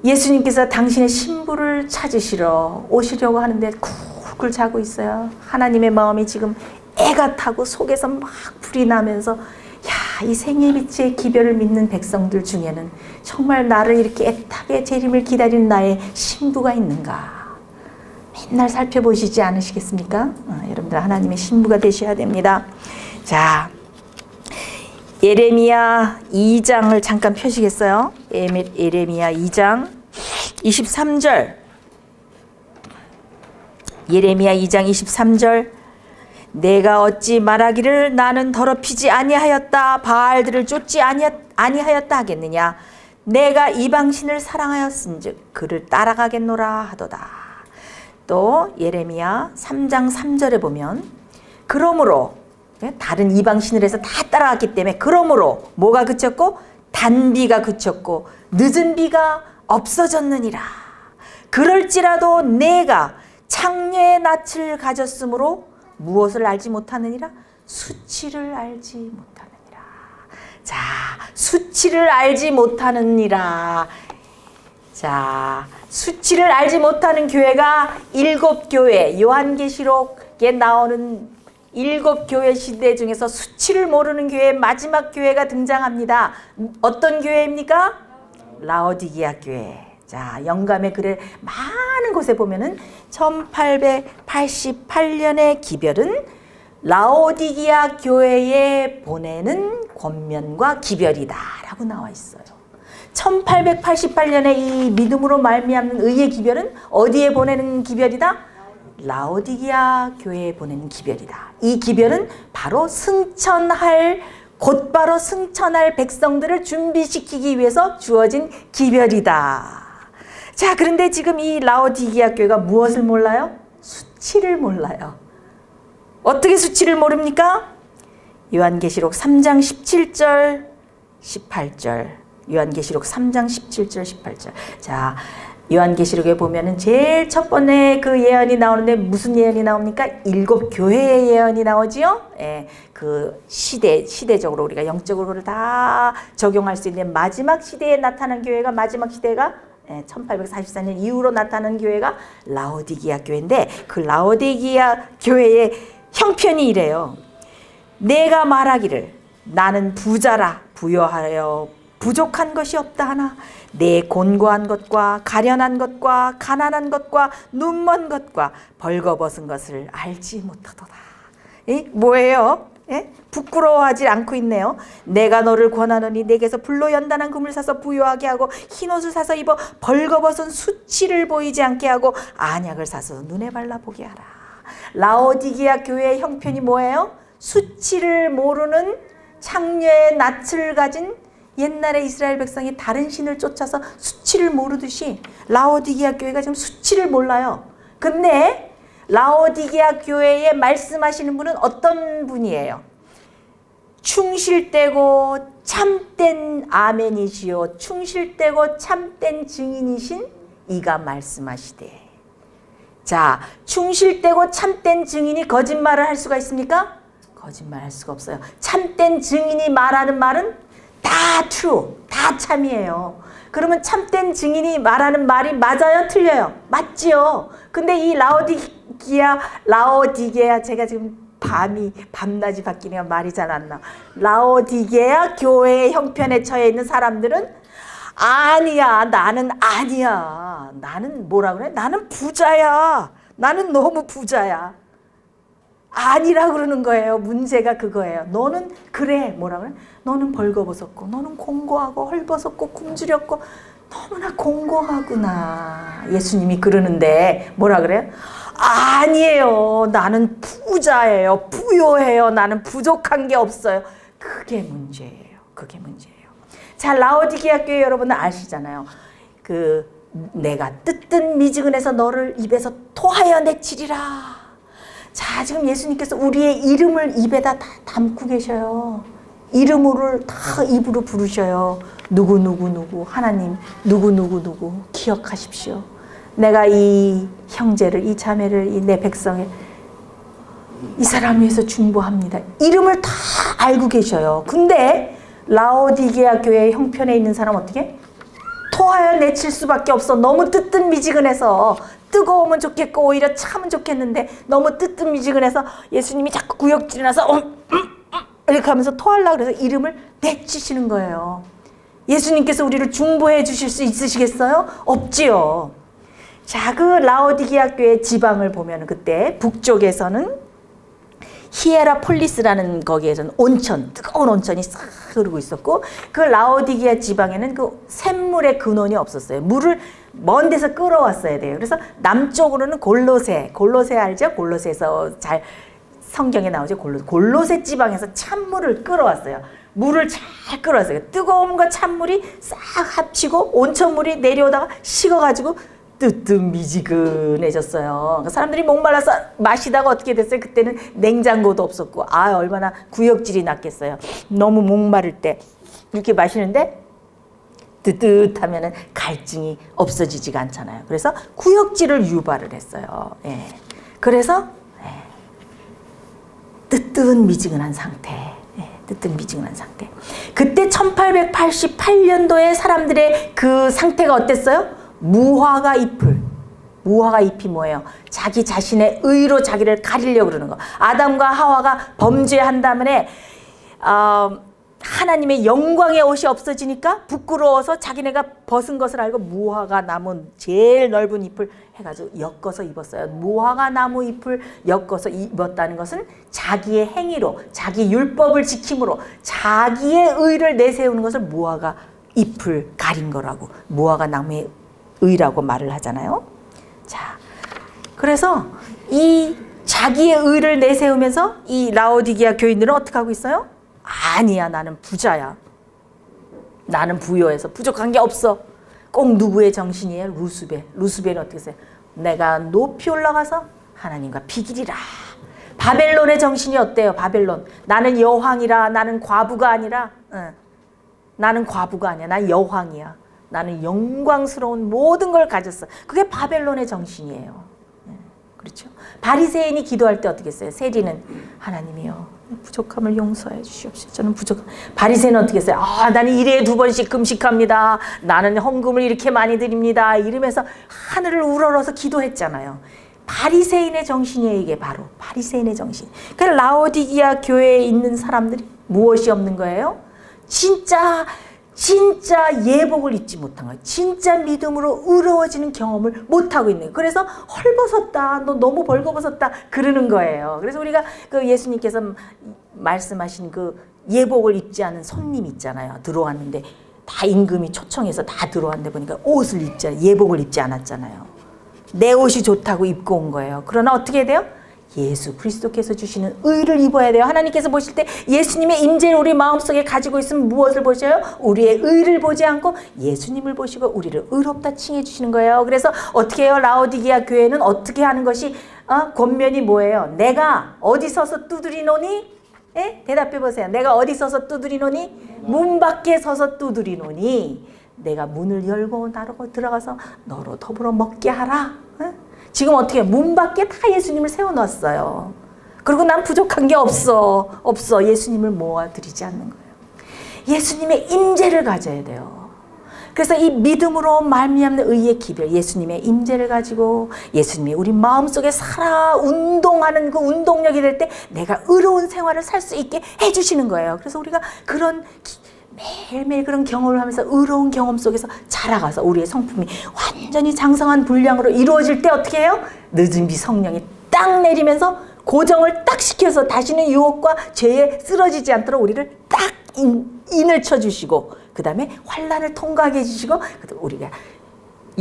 예수님께서 당신의 신부를 찾으시러 오시려고 하는데 굴굴 자고 있어요. 하나님의 마음이 지금 애가 타고 속에서 막 불이 나면서, 이 생애 빛의 기별을 믿는 백성들 중에는 정말 나를 이렇게 애타게 재림을 기다리는 나의 신부가 있는가? 맨날 살펴보시지 않으시겠습니까? 여러분들 하나님의 신부가 되셔야 됩니다. 자, 예레미야 2장을 잠깐 펴시겠어요? 예레미야 2장 23절. 예레미야 2장 23절. 내가 어찌 말하기를 나는 더럽히지 아니하였다, 바알들을 쫓지 아니하였다 하겠느냐? 내가 이방신을 사랑하였은즉 그를 따라가겠노라 하도다. 또 예레미야 3장 3절에 보면, 그러므로 다른 이방신을 해서 다 따라갔기 때문에, 그러므로 뭐가 그쳤고? 단비가 그쳤고 늦은 비가 없어졌느니라. 그럴지라도 내가 창녀의 낯을 가졌으므로 무엇을 알지 못하느니라? 수치를 알지 못하느니라. 자, 수치를 알지 못하느니라. 자, 수치를 알지 못하는 교회가 7교회, 요한계시록에 나오는 7교회 시대 중에서 수치를 모르는 교회 마지막 교회가 등장합니다. 어떤 교회입니까? 라오디게아 교회. 자, 영감의 글에 많은 곳에 보면은 1888년의 기별은 라오디게아 교회에 보내는 권면과 기별이다 라고 나와 있어요. 1888년에 이 믿음으로 말미암는 의의 기별은 어디에 보내는 기별이다? 라오디게아 교회에 보내는 기별이다. 이 기별은 바로 곧바로 승천할 백성들을 준비시키기 위해서 주어진 기별이다. 자, 그런데 지금 이 라오디게아 교회가 무엇을 몰라요? 수치를 몰라요. 어떻게 수치를 모릅니까? 요한계시록 3장 17절 18절. 요한계시록 3장 17절 18절. 자, 요한계시록에 보면은 제일 첫 번째 그 예언이 나오는데 무슨 예언이 나옵니까? 7교회의 예언이 나오지요. 예, 그 시대적으로 우리가 영적으로 그걸 다 적용할 수 있는 마지막 시대에 나타난 교회가 마지막 시대가 1844년 이후로 나타난 교회가 라오디게아 교회인데 그 라오디게아 교회의 형편이 이래요. 내가 말하기를 나는 부자라 부여하여 부족한 것이 없다 하나 내 곤고한 것과 가련한 것과 가난한 것과 눈먼 것과 벌거벗은 것을 알지 못하도다. 뭐예요? 부끄러워하지 않고 있네요. 내가 너를 권하노니 내게서 불로 연단한 금을 사서 부요하게 하고 흰옷을 사서 입어 벌거벗은 수치를 보이지 않게 하고 안약을 사서 눈에 발라보게 하라. 라오디게아 교회의 형편이 뭐예요? 수치를 모르는 창녀의 낯을 가진 옛날에 이스라엘 백성이 다른 신을 쫓아서 수치를 모르듯이 라오디게아 교회가 지금 수치를 몰라요. 근데 라오디게아 교회에 말씀하시는 분은 어떤 분이에요? 충실되고 참된 아멘이시요 충실되고 참된 증인이신 이가 말씀하시되. 자, 충실되고 참된 증인이 거짓말을 할 수가 있습니까? 거짓말할 수가 없어요. 참된 증인이 말하는 말은 다 true, 다 참이에요. 그러면 참된 증인이 말하는 말이 맞아요? 틀려요? 맞지요. 근데 이 라오디게아 제가 지금 밤낮이 바뀌네요. 말이 잘 안 나와. 라오디게아 교회의 형편에 처해 있는 사람들은 아니야, 나는 아니야. 나는 뭐라 그래? 나는 부자야. 나는 너무 부자야. 아니라 그러는 거예요. 문제가 그거예요. 너는 그래. 뭐라 그래? 너는 벌거벗었고 너는 공고하고 헐벗었고 굶주렸고 너무나 공고하구나. 예수님이 그러는데 뭐라 그래요? 아니에요. 나는 부자예요. 부요해요. 나는 부족한 게 없어요. 그게 문제예요. 그게 문제예요. 자, 라오디게아 교회 여러분은 아시잖아요. 내가 뜨뜻 미지근해서 너를 입에서 토하여 내치리라. 자, 지금 예수님께서 우리의 이름을 입에다 다 담고 계셔요. 이름을 다 입으로 부르셔요. 누구 하나님 누구 기억하십시오. 내가 이 형제를 이 자매를 이 내 백성을 이 사람 위해서 중보합니다. 이름을 다 알고 계셔요. 근데 라오디게아 교회의 형편에 있는 사람 어떻게? 토하여 내칠 수밖에 없어. 너무 뜨뜻미지근해서. 뜨거우면 좋겠고 오히려 참으면 좋겠는데 너무 뜨뜻미지근해서 예수님이 자꾸 구역질이 나서 이렇게 하면서 토하려고 그래서 이름을 내치시는 거예요. 예수님께서 우리를 중보해 주실 수 있으시겠어요? 없지요. 자, 그 라오디게아 교회 지방을 보면 그때 북쪽에서는 히에라폴리스라는 거기에서는 온천, 뜨거운 온천이 싹 흐르고 있었고 그 라오디게아 지방에는 그 샘물의 근원이 없었어요. 물을 먼 데서 끌어왔어야 돼요. 그래서 남쪽으로는 골로새 알죠? 골로새에서 잘 성경에 나오죠. 골로새 지방에서 찬물을 끌어왔어요. 물을 잘 끌어왔어요. 뜨거움과 찬물이 싹 합치고 온천물이 내려오다가 식어가지고 뜨뜻미지근해졌어요. 사람들이 목말라서 마시다가 어떻게 됐어요? 그때는 냉장고도 없었고 얼마나 구역질이 났겠어요. 너무 목마를 때 이렇게 마시는데 뜨뜻하면은 갈증이 없어지지가 않잖아요. 그래서 구역질을 유발을 했어요. 예. 그래서 뜨뜻미지근한 상태. 예. 뜨뜻미지근한 상태. 그때 1888년도에 사람들의 그 상태가 어땠어요? 무화과 잎을. 무화과 잎이 뭐예요? 자기 자신의 의로 자기를 가리려고 그러는 거. 아담과 하와가 범죄한 다음에 하나님의 영광의 옷이 없어지니까 부끄러워서 자기네가 벗은 것을 알고 무화과 나무 제일 넓은 잎을 해가지고 엮어서 입었어요. 무화과 나무 잎을 엮어서 입었다는 것은 자기의 행위로, 자기 율법을 지킴으로 자기의 의를 내세우는 것을 무화과 잎을 가린 거라고, 무화과 나무의 의라고 말을 하잖아요. 자, 그래서 이 자기의 의를 내세우면서 이 라오디게아 교인들은 어떻게 하고 있어요? 아니야, 나는 부자야. 나는 부여해서 부족한 게 없어. 꼭 누구의 정신이에요? 루스벨. 루스벨은 어떻게 했어요? 내가 높이 올라가서 하나님과 비기리라. 바벨론의 정신이 어때요? 바벨론. 나는 여왕이라. 나는 과부가 아니라. 나는 과부가 아니야. 난 여왕이야. 나는 영광스러운 모든 걸 가졌어. 그게 바벨론의 정신이에요. 그렇죠? 바리새인이 기도할 때 어떻게 했어요? 세리는 하나님이요, 부족함을 용서해 주시옵소서. 저는 바리새인은 어떻게 했어요? 나는 일에 2번씩 금식합니다. 나는 헌금을 이렇게 많이 드립니다. 이러면서 하늘을 우러러서 기도했잖아요. 바리새인의 정신이에요. 이게 바로 바리새인의 정신. 그러니까 라오디게아 교회에 있는 사람들이 무엇이 없는 거예요? 진짜 예복을 입지 못한 거예요. 진짜 믿음으로 의로워지는 경험을 못하고 있는 거예요. 그래서 헐벗었다, 너 너무 벌거벗었다 그러는 거예요. 그래서 우리가 그 예수님께서 말씀하신 그 예복을 입지 않은 손님 있잖아요. 들어왔는데 다 임금이 초청해서 다 들어왔는데 보니까 옷을 입지 않아요. 예복을 입지 않았잖아요. 내 옷이 좋다고 입고 온 거예요. 그러나 어떻게 해야 돼요? 예수 그리스도께서 주시는 의를 입어야 돼요. 하나님께서 보실 때 예수님의 임재를 우리 마음속에 가지고 있으면 무엇을 보셔요? 우리의 의를 보지 않고 예수님을 보시고 우리를 의롭다 칭해 주시는 거예요. 그래서 어떻게 해요? 라오디게아 교회는 어떻게 하는 것이 권면이 뭐예요? 내가 어디 서서 두드리노니? 예? 대답해 보세요. 내가 어디 서서 두드리노니? 문 밖에 서서 두드리노니 내가 문을 열고 나로 들어가서 너로 더불어 먹게 하라. 지금 어떻게 문 밖에 다 예수님을 세워놨어요. 그리고 난 부족한 게 없어. 예수님을 모아드리지 않는 거예요. 예수님의 임재를 가져야 돼요. 그래서 이 믿음으로 말미암는 의의 기별, 예수님의 임재를 가지고 예수님이 우리 마음속에 살아 운동하는 그 운동력이 될 때 내가 의로운 생활을 살 수 있게 해주시는 거예요. 그래서 우리가 그런 매일매일 그런 경험을 하면서 의로운 경험 속에서 자라가서 우리의 성품이 완전히 장성한 분량으로 이루어질 때 어떻게 해요? 늦은 비 성령이 딱 내리면서 고정을 딱 시켜서 다시는 유혹과 죄에 쓰러지지 않도록 우리를 딱 인을 쳐주시고 그 다음에 환난을 통과하게 해주시고 우리가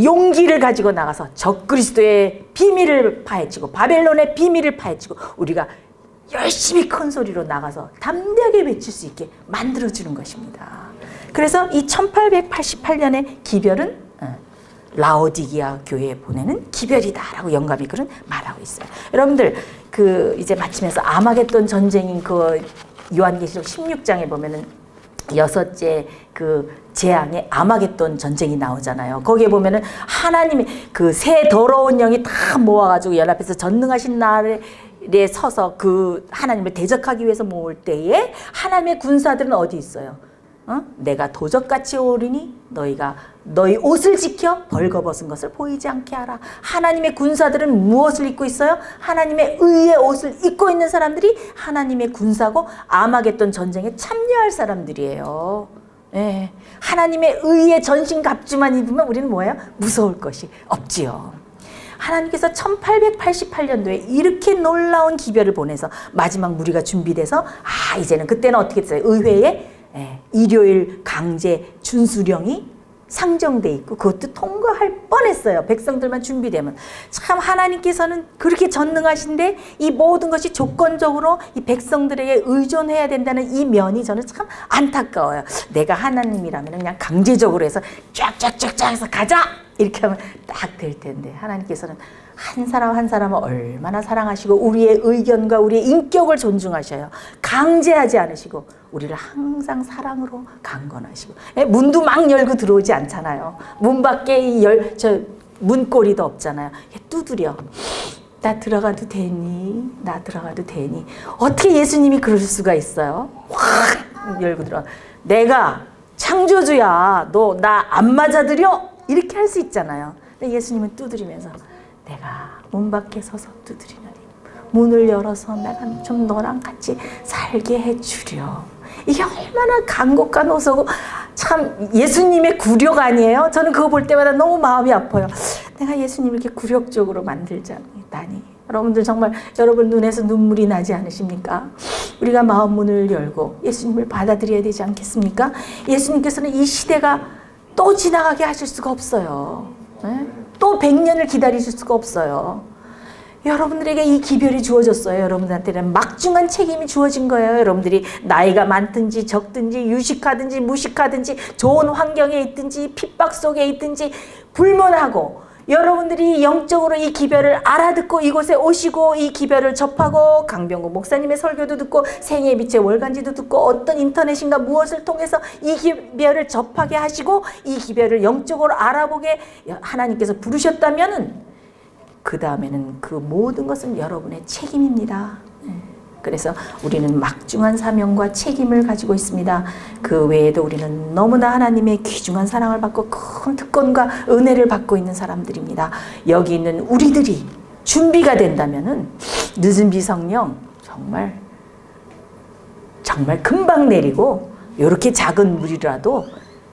용기를 가지고 나가서 적그리스도의 비밀을 파헤치고 바벨론의 비밀을 파헤치고 우리가 열심히 큰 소리로 나가서 담대하게 외칠 수 있게 만들어주는 것입니다. 그래서 이 1888년의 기별은 라오디게아 교회에 보내는 기별이다라고 영감이 글은 말하고 있어요. 여러분들 그 이제 마치면서 아마겟돈 전쟁인 그 요한계시록 16장에 보면은 6째 그 재앙의 아마겟돈 전쟁이 나오잖아요. 거기에 보면은 하나님의 그 새 더러운 영이 다 모아가지고 연합해서 전능하신 날에 서서 그 하나님을 대적하기 위해서 모을 때에 하나님의 군사들은 어디 있어요? 내가 도적같이 오리니 너희가 너희 옷을 지켜 벌거벗은 것을 보이지 않게 하라. 하나님의 군사들은 무엇을 입고 있어요? 하나님의 의의 옷을 입고 있는 사람들이 하나님의 군사고 아마겟돈 전쟁에 참여할 사람들이에요. 예. 하나님의 의의 전신갑주만 입으면 우리는 뭐예요? 무서울 것이 없지요. 하나님께서 1888년도에 이렇게 놀라운 기별을 보내서 마지막 무리가 준비돼서 이제는 그때는 어떻게 했어요? 의회에 일요일 강제 준수령이 상정돼 있고 그것도 통과할 뻔했어요. 백성들만 준비되면. 참 하나님께서는 그렇게 전능하신데 이 모든 것이 조건적으로 이 백성들에게 의존해야 된다는 이 면이 저는 참 안타까워요. 내가 하나님이라면 그냥 강제적으로 해서 쫙쫙쫙쫙 해서 가자! 이렇게 하면 딱 될 텐데 하나님께서는 한 사람 한 사람을 얼마나 사랑하시고 우리의 의견과 우리의 인격을 존중하셔요. 강제하지 않으시고 우리를 항상 사랑으로 강건하시고 문도 막 열고 들어오지 않잖아요. 문 밖에 문고리도 없잖아요. 두드려 나 들어가도 되니? 나 들어가도 되니? 어떻게 예수님이 그럴 수가 있어요? 확 열고 들어. 내가 창조주야. 너 나 안 맞아들여? 이렇게 할 수 있잖아요. 근데 예수님은 두드리면서 내가 문 밖에 서서 두드리노니 문을 열어서 내가 좀 너랑 같이 살게 해주려. 이게 얼마나 간곡간호소고 참 예수님의 굴욕 아니에요? 저는 그거 볼 때마다 너무 마음이 아파요. 내가 예수님을 이렇게 굴욕적으로 만들자니. 여러분들 정말 여러분 눈에서 눈물이 나지 않으십니까? 우리가 마음 문을 열고 예수님을 받아들여야 되지 않겠습니까? 예수님께서는 이 시대가 또 지나가게 하실 수가 없어요. 네? 또 100년을 기다리실 수가 없어요. 여러분들에게 이 기별이 주어졌어요. 여러분들한테는 막중한 책임이 주어진 거예요. 여러분들이 나이가 많든지 적든지 유식하든지 무식하든지 좋은 환경에 있든지 핍박 속에 있든지 불문하고 여러분들이 영적으로 이 기별을 알아듣고 이곳에 오시고 이 기별을 접하고 강병구 목사님의 설교도 듣고 생애의 빛의 월간지도 듣고 어떤 인터넷인가 무엇을 통해서 이 기별을 접하게 하시고 이 기별을 영적으로 알아보게 하나님께서 부르셨다면은 그 다음에는 그 모든 것은 여러분의 책임입니다. 그래서 우리는 막중한 사명과 책임을 가지고 있습니다. 그 외에도 우리는 너무나 하나님의 귀중한 사랑을 받고 큰 특권과 은혜를 받고 있는 사람들입니다. 여기 있는 우리들이 준비가 된다면은 늦은 비 성령 정말 금방 내리고 이렇게 작은 물이라도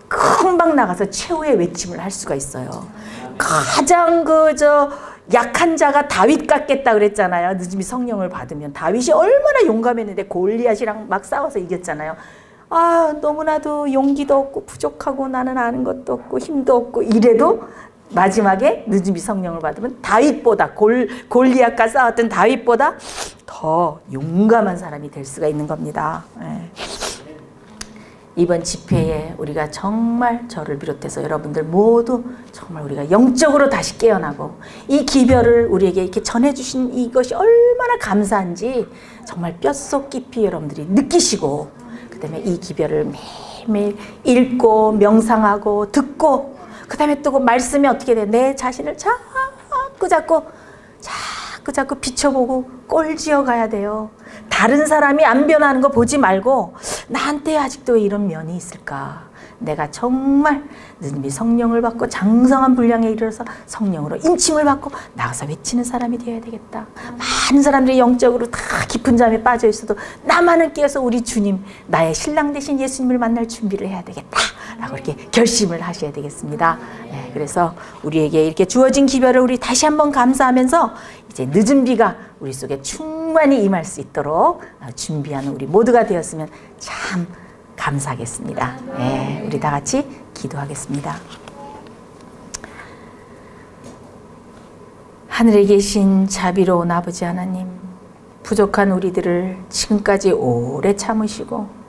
금방 나가서 최후의 외침을 할 수가 있어요. 가장 약한 자가 다윗 같겠다 그랬잖아요. 늦음이 성령을 받으면. 다윗이 얼마나 용감했는데 골리앗이랑 막 싸워서 이겼잖아요. 아, 너무나도 용기도 없고 부족하고 나는 아는 것도 없고 힘도 없고 이래도 마지막에 늦음이 성령을 받으면 다윗보다 골리앗과 싸웠던 다윗보다 더 용감한 사람이 될 수가 있는 겁니다. 네. 이번 집회에 우리가 정말 저를 비롯해서 여러분들 모두 정말 우리가 영적으로 다시 깨어나고 이 기별을 우리에게 이렇게 전해주신 이것이 얼마나 감사한지 정말 뼛속 깊이 여러분들이 느끼시고 그 다음에 이 기별을 매일매일 읽고 명상하고 듣고 그 다음에 또 그 말씀이 어떻게 돼? 내 자신을 자꾸 비춰보고 꼴지어 가야 돼요. 다른 사람이 안 변하는 거 보지 말고 나한테 아직도 왜 이런 면이 있을까? 내가 정말 늦음이 성령을 받고 장성한 분량에 이르러서 성령으로 인침을 받고 나가서 외치는 사람이 되어야 되겠다. 많은 사람들이 영적으로 다 깊은 잠에 빠져 있어도 나만은 깨어서 우리 주님, 나의 신랑 되신 예수님을 만날 준비를 해야 되겠다 라고 이렇게 결심을 하셔야 되겠습니다. 네, 그래서 우리에게 이렇게 주어진 기별을 우리 다시 한번 감사하면서 이제 늦은 비가 우리 속에 충만히 임할 수 있도록 준비하는 우리 모두가 되었으면 참 감사하겠습니다. 네, 우리 다 같이 기도하겠습니다. 하늘에 계신 자비로운 아버지 하나님, 부족한 우리들을 지금까지 오래 참으시고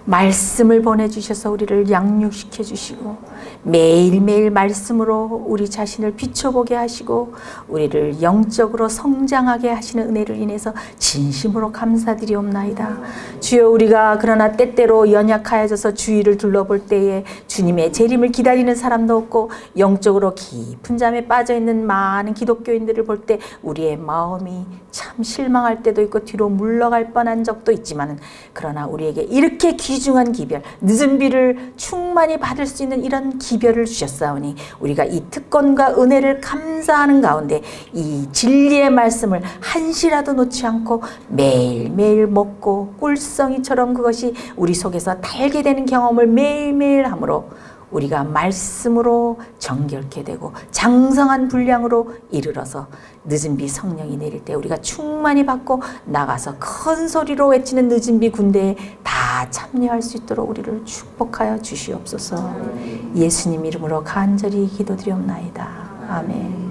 말씀을 보내주셔서 우리를 양육시켜 주시고 매일매일 말씀으로 우리 자신을 비춰보게 하시고 우리를 영적으로 성장하게 하시는 은혜를 인해서 진심으로 감사드리옵나이다. 주여, 우리가 그러나 때때로 연약하여져서 주위를 둘러볼 때에 주님의 재림을 기다리는 사람도 없고 영적으로 깊은 잠에 빠져있는 많은 기독교인들을 볼 때 우리의 마음이 참 실망할 때도 있고 뒤로 물러갈 뻔한 적도 있지만 그러나 우리에게 이렇게 귀중한 기별, 늦은 비를 충만히 받을 수 있는 이런 기별을 주셨사오니 우리가 이 특권과 은혜를 감사하는 가운데 이 진리의 말씀을 한시라도 놓지 않고 매일매일 먹고 꿀성이처럼 그것이 우리 속에서 달게 되는 경험을 매일매일 함으로 우리가 말씀으로 정결케 되고 장성한 분량으로 이르러서 늦은 비 성령이 내릴 때 우리가 충만히 받고 나가서 큰 소리로 외치는 늦은 비 군대에 다 참여할 수 있도록 우리를 축복하여 주시옵소서. 예수님 이름으로 간절히 기도드리옵나이다. 아멘.